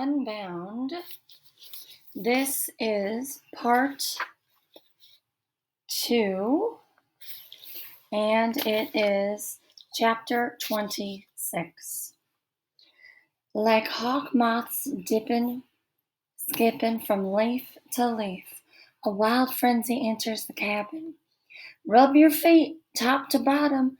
Unbound. This is part 2, and it is chapter 26. Like hawk moths dipping, skipping from leaf to leaf, a wild frenzy enters the cabin. Rub your feet top to bottom,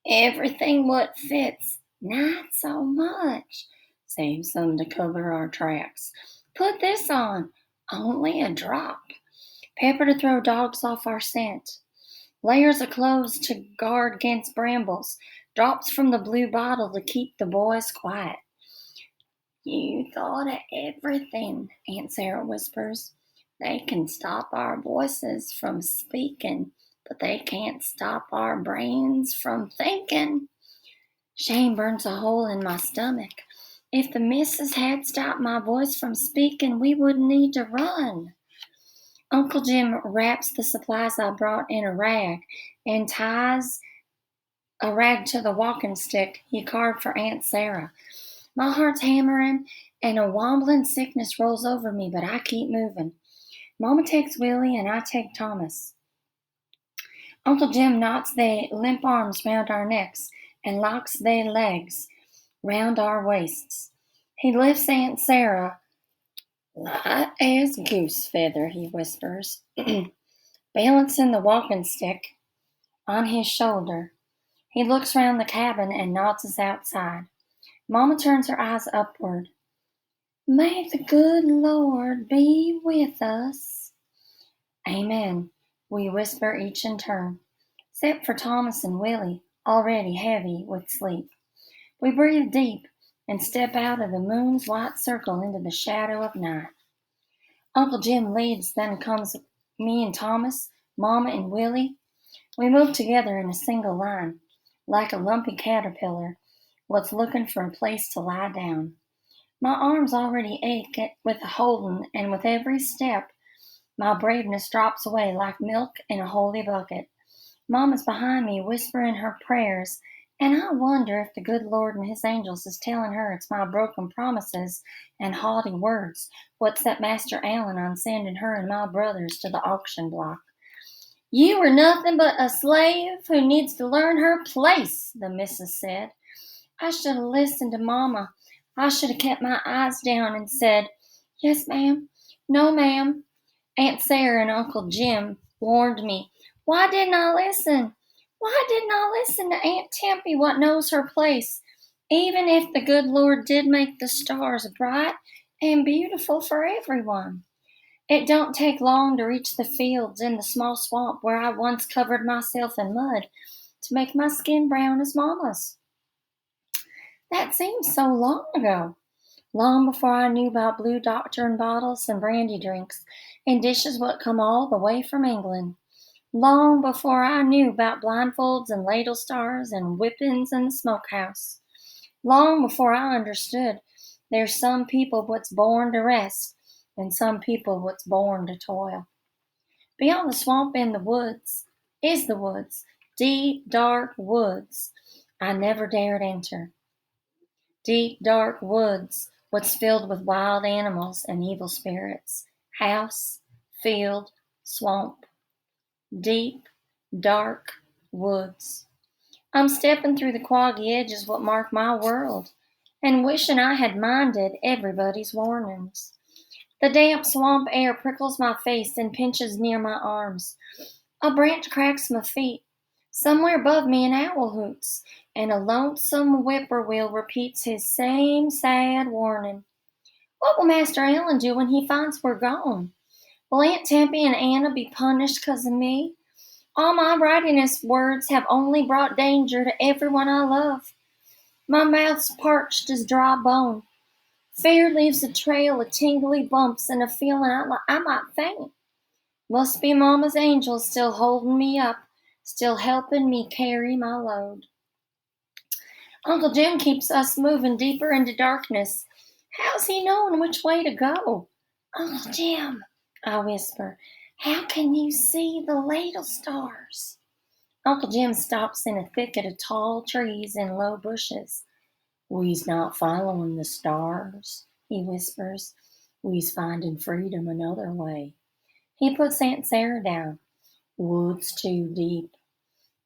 everything what fits, not so much. Save some to cover our tracks. Put this on, only a drop. Pepper to throw dogs off our scent. Layers of clothes to guard against brambles. Drops from the blue bottle to keep the boys quiet. You thought of everything, Aunt Sarah whispers. They can stop our voices from speaking, but they can't stop our brains from thinking. Shame burns a hole in my stomach. If the missus had stopped my voice from speaking, we wouldn't need to run. Uncle Jim wraps the supplies I brought in a rag and ties a rag to the walking stick he carved for Aunt Sarah. My heart's hammering and a wobbling sickness rolls over me, but I keep moving. Mama takes Willie and I take Thomas. Uncle Jim knots their limp arms round our necks and locks their legs round our waists. He lifts Aunt Sarah light as goose feather, he whispers, balancing the walking stick on his shoulder. He looks round the cabin and nods us outside. Mama turns her eyes upward. May the good Lord be with us. Amen, we whisper each in turn, except for Thomas and Willie, already heavy with sleep. We breathe deep and step out of the moon's white circle into the shadow of night. Uncle Jim leads, then comes me and Thomas, Mama and Willie. We move together in a single line, like a lumpy caterpillar, what's looking for a place to lie down. My arms already ache with holding, and with every step, my braveness drops away like milk in a holy bucket. Mama's behind me, whispering her prayers, and I wonder if the good Lord and his angels is telling her it's my broken promises and haughty words what's set Master Allen on sending her and my brothers to the auction block. You are nothing but a slave who needs to learn her place, the missus said. I should have listened to Mama. I should have kept my eyes down and said, Yes, ma'am. No, ma'am. Aunt Sarah and Uncle Jim warned me. Why didn't I listen? Why didn't I listen to Aunt Tempy, what knows her place? Even if the good Lord did make the stars bright and beautiful for everyone. It don't take long to reach the fields in the small swamp where I once covered myself in mud to make my skin brown as Mama's. That seems so long ago. Long before I knew about Blue Doctor and bottles and brandy drinks and dishes what come all the way from England. Long before I knew about blindfolds and ladle stars and whippings in the smokehouse. Long before I understood there's some people what's born to rest and some people what's born to toil. Beyond the swamp and the woods is the woods, deep, dark woods I never dared enter. Deep, dark woods, what's filled with wild animals and evil spirits. House, field, swamp. Deep, dark woods. I'm stepping through the quaggy edges what mark my world, and wishing I had minded everybody's warnings. The damp swamp air prickles my face and pinches near my arms. A branch cracks my feet. Somewhere above me an owl hoots, and a lonesome whippoorwill repeats his same sad warning. What will Master Allen do when he finds we're gone? Will Aunt Tempy and Anna be punished 'cause of me? All my writingest words have only brought danger to everyone I love. My mouth's parched as dry bone. Fear leaves a trail of tingly bumps and a feeling I might faint. Must be Mama's angels still holding me up, still helping me carry my load. Uncle Jim keeps us moving deeper into darkness. How's he knowing which way to go? Uncle Jim, I whisper, how can you see the ladle stars? Uncle Jim stops in a thicket of tall trees and low bushes. We's not following the stars, he whispers. We's finding freedom another way. He puts Aunt Sarah down. Woods too deep.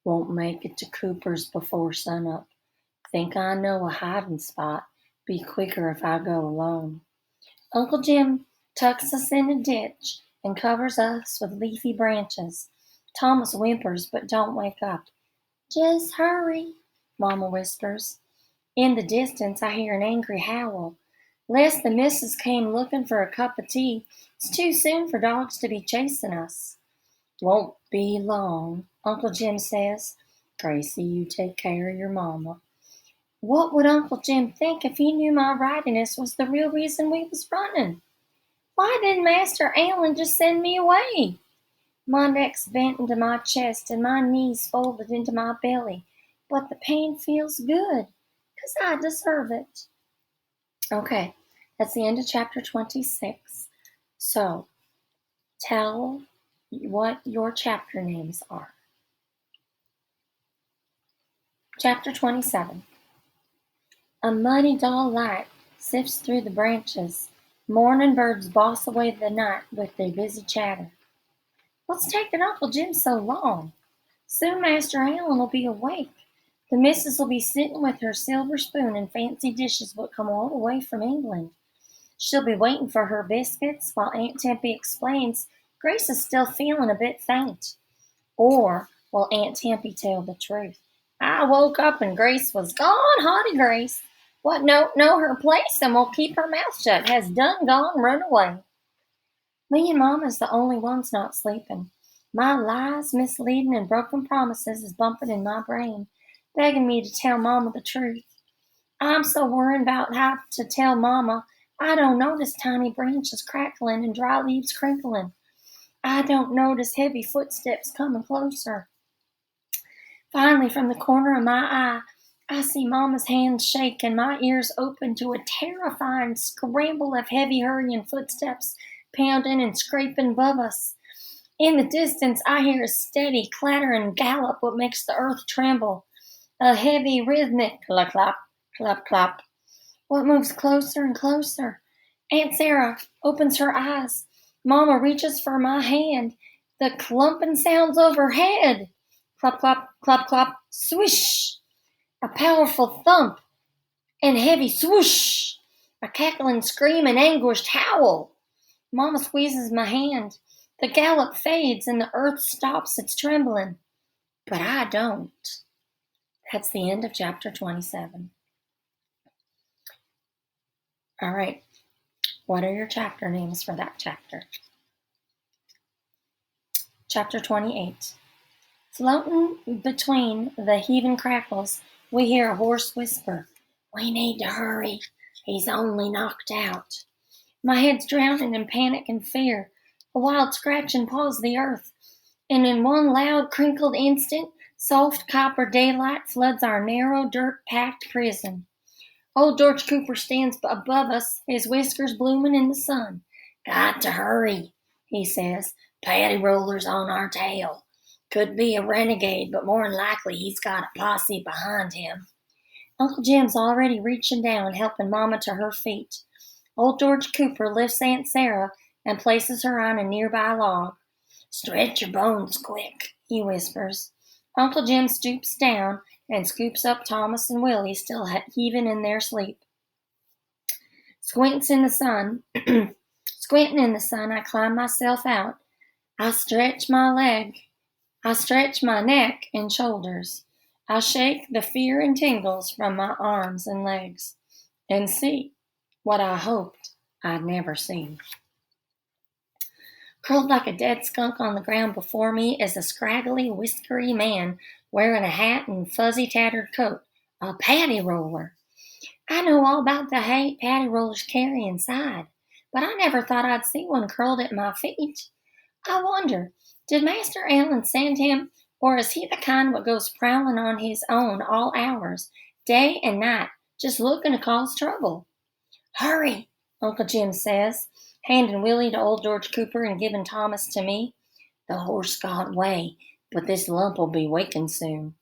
Won't make it to Cooper's before sunup. Think I know a hiding spot. Be quicker if I go alone. Uncle Jim tucks us in a ditch and covers us with leafy branches. Thomas whimpers but don't wake up. Just hurry, Mama whispers. In the distance I hear an angry howl. Les the missus came looking for a cup of tea. It's too soon for dogs to be chasing us. Won't be long, Uncle Jim says. Gracie, you take care of your mama. What would Uncle Jim think if he knew my writiness was the real reason we was running? Why didn't Master Allen just send me away? My neck's bent into my chest and my knees folded into my belly, but the pain feels good, 'cause I deserve it. Okay, that's the end of chapter 26. So, tell what your chapter names are. Chapter 27. A muddy, dull light sifts through the branches. Morning birds boss away the night with their busy chatter. What's taking Uncle Jim so long? Soon Master Allen will be awake. The missus will be sitting with her silver spoon and fancy dishes what come all the way from England. She'll be waiting for her biscuits while Aunt Tempy explains Grace is still feeling a bit faint. Or will Aunt Tempy tell the truth? I woke up and Grace was gone, haughty Grace. What don't know her place and will keep her mouth shut has done gone run away. Me and Mama's the only ones not sleeping. My lies, misleading, and broken promises is bumping in my brain, begging me to tell Mama the truth. I'm so worried about how to tell Mama I don't notice tiny branches crackling and dry leaves crinkling. I don't notice heavy footsteps coming closer. Finally, from the corner of my eye, I see Mama's hands shake and my ears open to a terrifying scramble of heavy hurrying footsteps pounding and scraping above us. In the distance, I hear a steady clattering gallop what makes the earth tremble. A heavy rhythmic clap, clap, clap. What moves closer and closer? Aunt Sarah opens her eyes. Mama reaches for my hand. The clumping sounds overhead. Clop, clop, clop, clop, swish. A powerful thump and heavy swoosh. A cackling scream and anguished howl. Mama squeezes my hand. The gallop fades and the earth stops its trembling. But I don't. That's the end of chapter 27. All right. What are your chapter names for that chapter? Chapter 28. Floating between the heaving crackles, we hear a hoarse whisper. We need to hurry. He's only knocked out. My head's drowning in panic and fear. A wild scratching paws the earth. And in one loud, crinkled instant, soft copper daylight floods our narrow, dirt-packed prison. Old George Cooper stands above us, his whiskers blooming in the sun. Got to hurry, he says. Patty Roller's on our tail. Could be a renegade, but more than likely he's got a posse behind him. Uncle Jim's already reaching down, helping Mama to her feet. Old George Cooper lifts Aunt Sarah and places her on a nearby log. Stretch your bones quick, he whispers. Uncle Jim stoops down and scoops up Thomas and Willie, still heaving in their sleep. Squinting in the sun, I climb myself out. I stretch my neck and shoulders. I shake the fear and tingles from my arms and legs and see what I hoped I'd never see. Curled like a dead skunk on the ground before me is a scraggly, whiskery man wearing a hat and fuzzy, tattered coat, a patty roller. I know all about the hate patty rollers carry inside, but I never thought I'd see one curled at my feet. I wonder, did Master Allen send him, or is he the kind what goes prowling on his own all hours, day and night, just looking to cause trouble? Hurry, Uncle Jim says, handing Willie to old George Cooper and giving Thomas to me. The horse got away, but this lump'll be waking soon.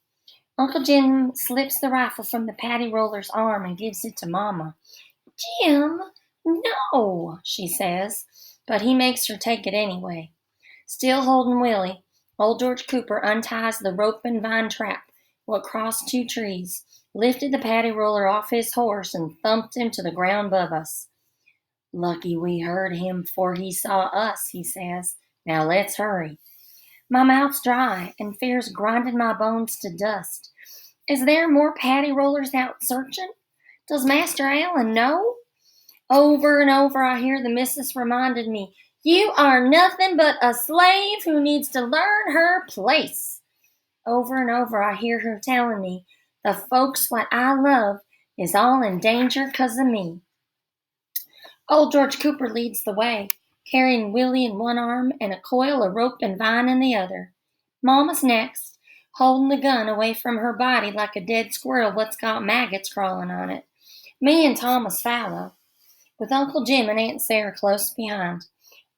Uncle Jim slips the rifle from the patty roller's arm and gives it to Mama. Jim, No, she says, but he makes her take it anyway. Still holding Willie, old George Cooper unties the rope and vine trap what crossed two trees, lifted the paddy roller off his horse, and thumped him to the ground above us. Lucky we heard him 'fore he saw us, he says. Now let's hurry. My mouth's dry, and fear's grinding my bones to dust. Is there more paddy rollers out searching? Does Master Allen know? Over and over I hear the missus reminded me, you are nothing but a slave who needs to learn her place. Over and over I hear her telling me, the folks what I love is all in danger 'cause of me. Old George Cooper leads the way, carrying Willie in one arm and a coil of rope and vine in the other. Mama's next, holding the gun away from her body like a dead squirrel what's got maggots crawling on it. Me and Thomas follow, with Uncle Jim and Aunt Sarah close behind.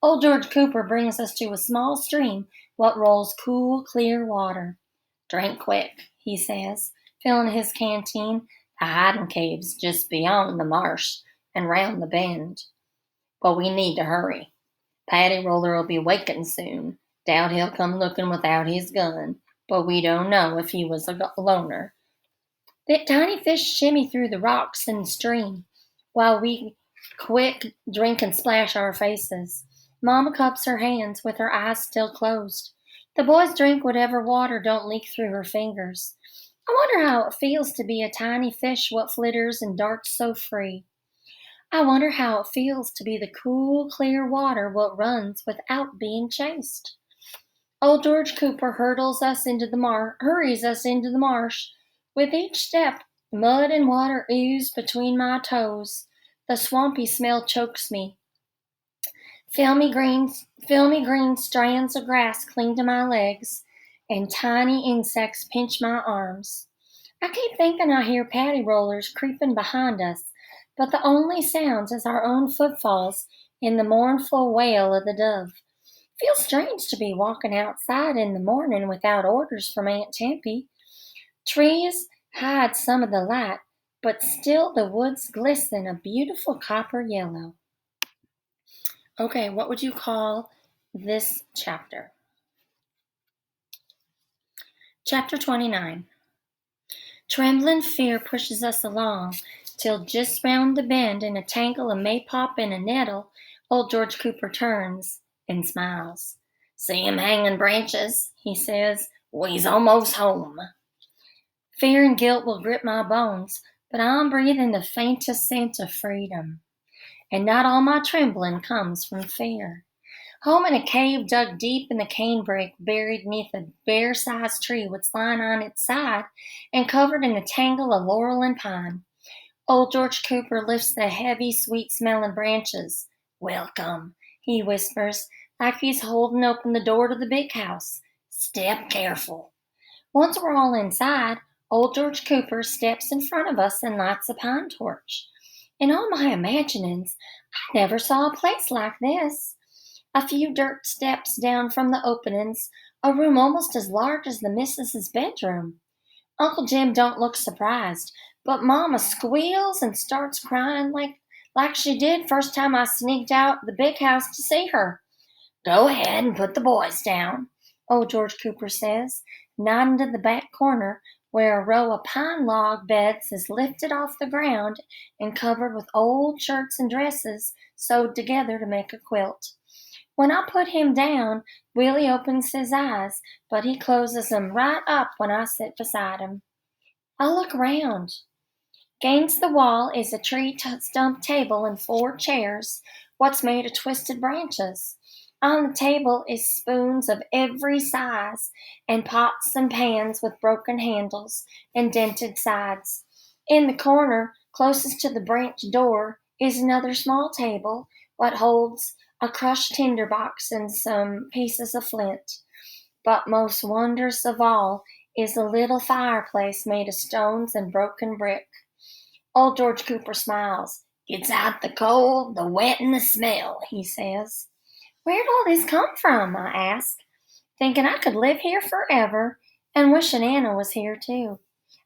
Old George Cooper brings us to a small stream what rolls cool, clear water. Drink quick, he says, filling his canteen. The hiding cave's just beyond the marsh and round the bend. But we need to hurry. Paddy Roller'll be waking soon. Doubt he'll come looking without his gun, but we don't know if he was a loner. The tiny fish shimmy through the rocks in the stream, while we quick drink and splash our faces. Mama cups her hands with her eyes still closed. The boys drink whatever water don't leak through her fingers. I wonder how it feels to be a tiny fish what flitters and darts so free. I wonder how it feels to be the cool, clear water what runs without being chased. Old George Cooper hurries us into the marsh. With each step, mud and water ooze between my toes. The swampy smell chokes me. Filmy green strands of grass cling to my legs, and tiny insects pinch my arms. I keep thinking I hear paddy rollers creeping behind us, but the only sounds is our own footfalls in the mournful wail of the dove. Feels strange to be walking outside in the morning without orders from Aunt Tempy. Trees hide some of the light, but still the woods glisten a beautiful copper yellow. Okay, what would you call this chapter? Chapter 29. Trembling fear pushes us along, till just round the bend in a tangle of maypop and a nettle, old George Cooper turns and smiles. See him hanging branches, he says. We's almost home. Fear and guilt will grip my bones, but I'm breathing the faintest scent of freedom. And not all my trembling comes from fear. Home in a cave dug deep in the canebrake, buried neath a bear-sized tree what's lying on its side and covered in a tangle of laurel and pine. Old George Cooper lifts the heavy, sweet-smelling branches. Welcome, he whispers, like he's holding open the door to the big house. Step careful. Once we're all inside, old George Cooper steps in front of us and lights a pine torch. In all my imaginings, I never saw a place like this. A few dirt steps down from the openings, a room almost as large as the missus's bedroom. Uncle Jim don't look surprised, but Mama squeals and starts crying like she did first time I sneaked out the big house to see her. Go ahead and put the boys down, old George Cooper says, nodding to the back corner where a row of pine log beds is lifted off the ground and covered with old shirts and dresses sewed together to make a quilt. When I put him down, Willie opens his eyes, but he closes them right up when I sit beside him. I look around. Against the wall is a tree stump table and 4 chairs, what's made of twisted branches. On the table is spoons of every size, and pots and pans with broken handles and dented sides. In the corner, closest to the branch door, is another small table, what holds a crushed tinder box and some pieces of flint. But most wondrous of all is a little fireplace made of stones and broken brick. Old George Cooper smiles. Gets out the cold, the wet, and the smell, he says. Where'd all this come from? I ask, thinking I could live here forever and wishing Anna was here too.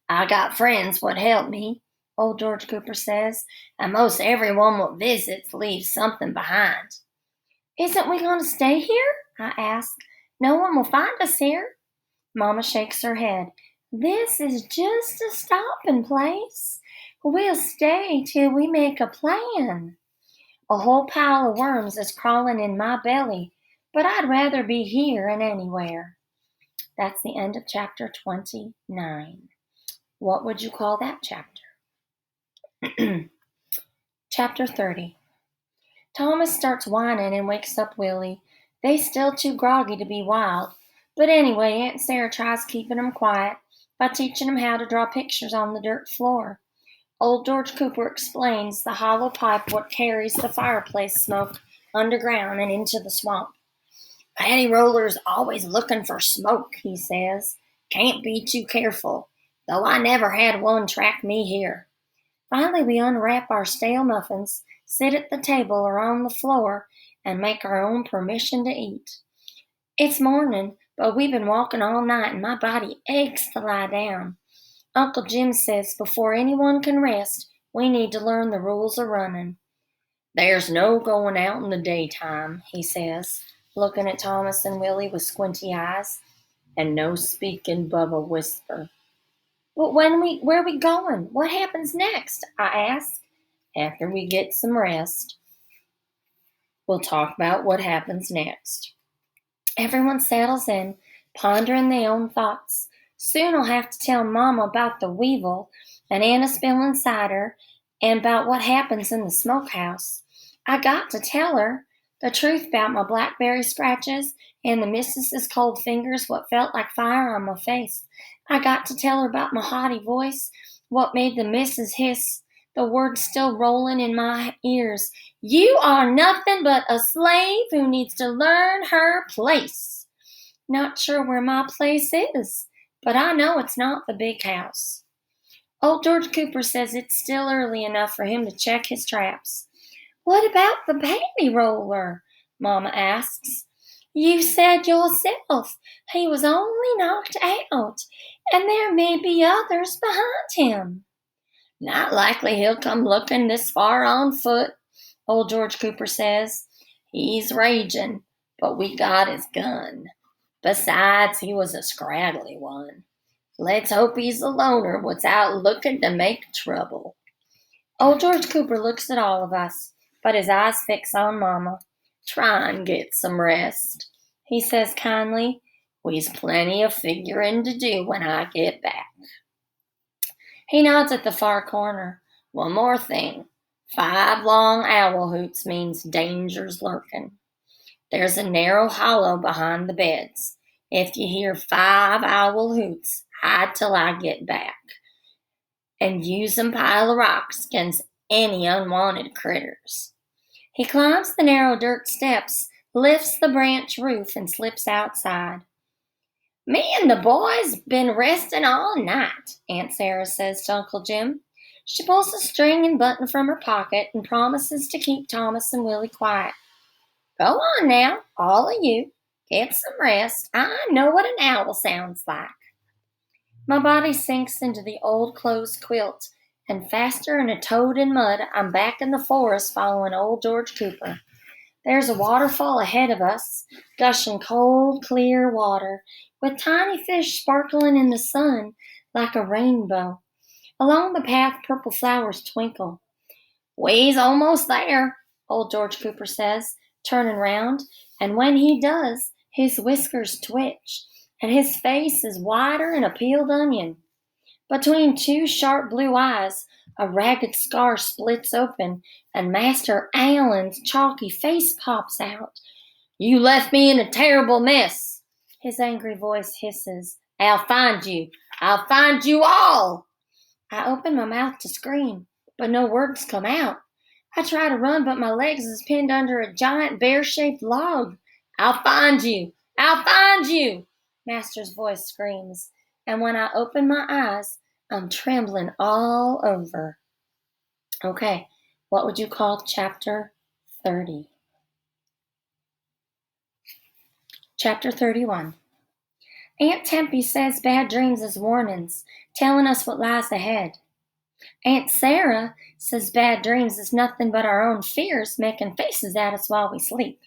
I got friends what help me, old George Cooper says, and most everyone what visits leaves something behind. Isn't we going to stay here? I ask. No one will find us here. Mama shakes her head. This is just a stopping place. We'll stay till we make a plan. A whole pile of worms is crawling in my belly, but I'd rather be here than anywhere. That's the end of chapter 29. What would you call that chapter? Chapter 30. Thomas starts whining and wakes up Willie. They still too groggy to be wild, but anyway, Aunt Sarah tries keeping them quiet by teaching them how to draw pictures on the dirt floor. Old George Cooper explains the hollow pipe what carries the fireplace smoke underground and into the swamp. Paddy Roller's always looking for smoke, he says. Can't be too careful, though I never had one track me here. Finally, we unwrap our stale muffins, sit at the table or on the floor, and make our own permission to eat. It's morning, but we've been walking all night and my body aches to lie down. Uncle Jim says before anyone can rest, we need to learn the rules of running. There's no going out in the daytime, he says, looking at Thomas and Willie with squinty eyes, and no speaking above a whisper. But where are we going? What happens next? I ask. After we get some rest, we'll talk about what happens next. Everyone settles in, pondering their own thoughts. Soon I'll have to tell Mama about the weevil and Anna spilling cider and about what happens in the smokehouse. I got to tell her the truth about my blackberry scratches and the missus's cold fingers what felt like fire on my face. I got to tell her about my haughty voice, what made the missus hiss, the words still rolling in my ears. You are nothing but a slave who needs to learn her place. Not sure where my place is, but I know it's not the big house. Old George Cooper says it's still early enough for him to check his traps. What about the baby roller? Mama asks. You said yourself he was only knocked out, and there may be others behind him. Not likely he'll come looking this far on foot, old George Cooper says. He's raging, but we got his gun. Besides, he was a scraggly one. Let's hope he's a loner what's out looking to make trouble. Old George Cooper looks at all of us, but his eyes fix on Mama. Try and get some rest, he says kindly. We's plenty of figuring to do when I get back. He nods at the far corner. One more thing. 5 long owl hoots means danger's lurking. There's a narrow hollow behind the beds. If you hear 5 owl hoots, hide till I get back. And use them pile of rocks against any unwanted critters. He climbs the narrow dirt steps, lifts the branch roof, and slips outside. Me and the boys been resting all night, Aunt Sarah says to Uncle Jim. She pulls a string and button from her pocket and promises to keep Thomas and Willie quiet. Go on now, all of you. Get some rest. I know what an owl sounds like. My body sinks into the old closed quilt, and faster than a toad in mud, I'm back in the forest following old George Cooper. There's a waterfall ahead of us, gushing cold, clear water, with tiny fish sparkling in the sun like a rainbow. Along the path, purple flowers twinkle. We's almost there, old George Cooper says, turning round, and when he does, his whiskers twitch, and his face is whiter than a peeled onion. Between 2 sharp blue eyes, a ragged scar splits open, and Master Allen's chalky face pops out. You left me in a terrible mess, his angry voice hisses. I'll find you. I'll find you all. I open my mouth to scream, but no words come out. I try to run, but my legs is pinned under a giant bear-shaped log. I'll find you. I'll find you, Master's voice screams. And when I open my eyes, I'm trembling all over. Okay, what would you call chapter 30? Chapter 31. Aunt Tempy says bad dreams is warnings, telling us what lies ahead. Aunt Sarah says bad dreams is nothing but our own fears making faces at us while we sleep.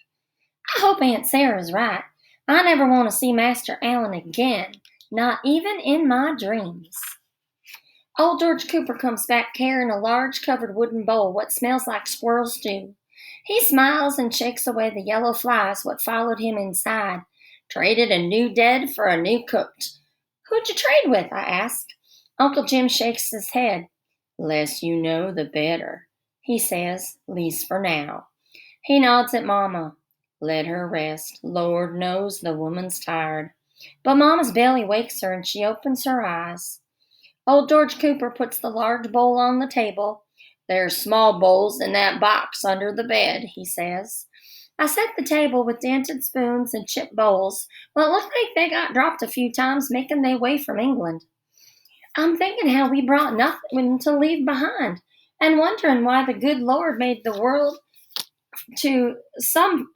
I hope Aunt Sarah's right. I never want to see Master Allen again, not even in my dreams. Old George Cooper comes back carrying a large covered wooden bowl what smells like squirrel stew. He smiles and shakes away the yellow flies what followed him inside. Traded a new dead for a new cooked. Who'd you trade with? I ask. Uncle Jim shakes his head. Less you know, the better, he says, least for now. He nods at Mama. Let her rest. Lord knows the woman's tired. But Mama's belly wakes her and she opens her eyes. Old George Cooper puts the large bowl on the table. There's small bowls in that box under the bed, he says. I set the table with dented spoons and chipped bowls. Well, it looked like they got dropped a few times making their way from England. I'm thinking how we brought nothing to leave behind, and wondering why the good Lord made the world to some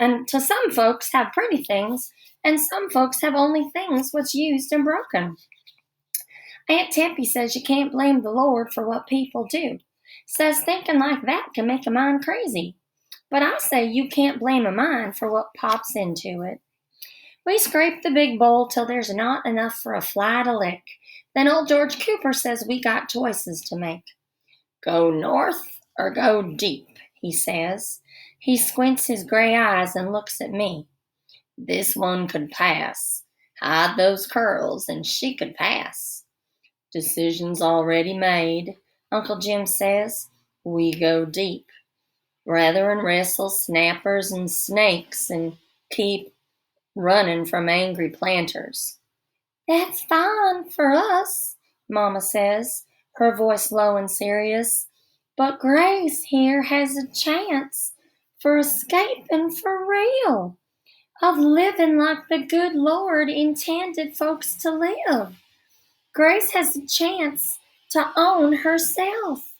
folks have pretty things, and some folks have only things what's used and broken. Aunt Tempy says you can't blame the Lord for what people do. Says thinking like that can make a mind crazy. But I say you can't blame a mind for what pops into it. We scrape the big bowl till there's not enough for a fly to lick. Then old George Cooper says we got choices to make. Go north or go deep, he says. He squints his gray eyes and looks at me. This one could pass. Hide those curls and she could pass. Decision's already made, Uncle Jim says. We go deep. Rather than wrestle snappers and snakes and keep running from angry planters. That's fine for us, Mama says, her voice low and serious. But Grace here has a chance for escaping for real, of living like the good Lord intended folks to live. Grace has a chance to own herself,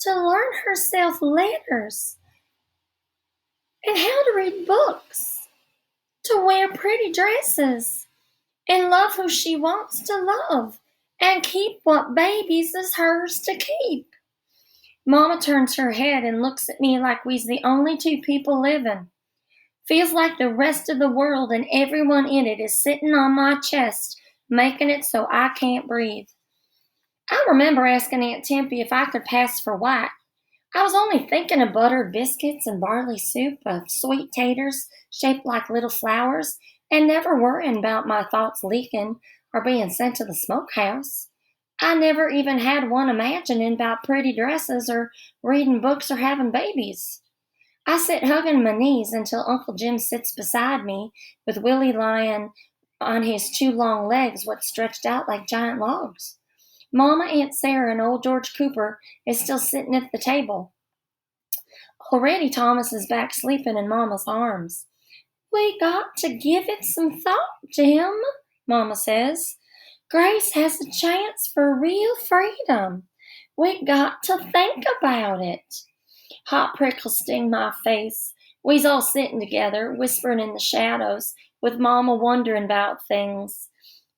to learn herself letters, and how to read books, to wear pretty dresses, and love who she wants to love, and keep what babies is hers to keep. Mama turns her head and looks at me like we's the only two people living. Feels like the rest of the world and everyone in it is sitting on my chest, making it so I can't breathe. I remember asking Aunt Tempy if I could pass for white. I was only thinking of buttered biscuits and barley soup, of sweet taters shaped like little flowers, and never worrying about my thoughts leaking or being sent to the smokehouse. I never even had one imagining about pretty dresses or reading books or having babies. I sit hugging my knees until Uncle Jim sits beside me with Willie lying on his two long legs what stretched out like giant logs. Mama, Aunt Sarah, and old George Cooper is still sitting at the table. Already Thomas is back sleeping in Mama's arms. We got to give it some thought, Jim, Mama says. Grace has a chance for real freedom. We got to think about it. Hot prickles sting my face. We's all sitting together, whispering in the shadows, with Mama wondering about things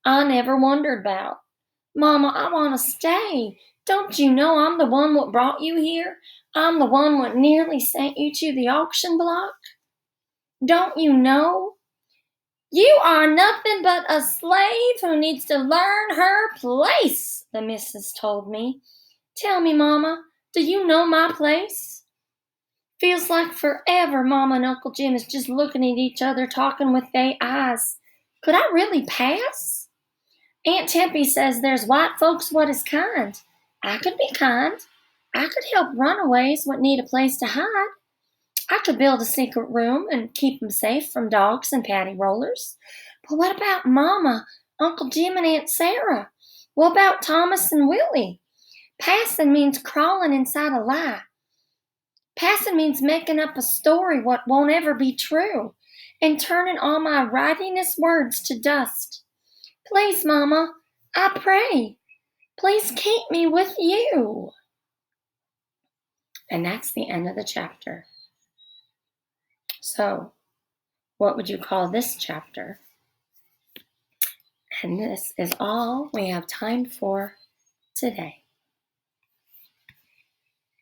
I never wondered about. Mama, I want to stay. Don't you know I'm the one what brought you here? I'm the one what nearly sent you to the auction block. Don't you know? You are nothing but a slave who needs to learn her place, the missus told me. Tell me, Mama, do you know my place? Feels like forever Mama and Uncle Jim is just looking at each other, talking with their eyes. Could I really pass? Aunt Tempy says there's white folks what is kind. I could be kind. I could help runaways what need a place to hide. I could build a secret room and keep 'em safe from dogs and patty rollers. But what about Mama, Uncle Jim, and Aunt Sarah? What about Thomas and Willie? Passing means crawling inside a lie. Passing means making up a story what won't ever be true and turning all my writingest words to dust. Please, Mama, I pray, please keep me with you. And that's the end of the chapter. So, what would you call this chapter? And this is all we have time for today.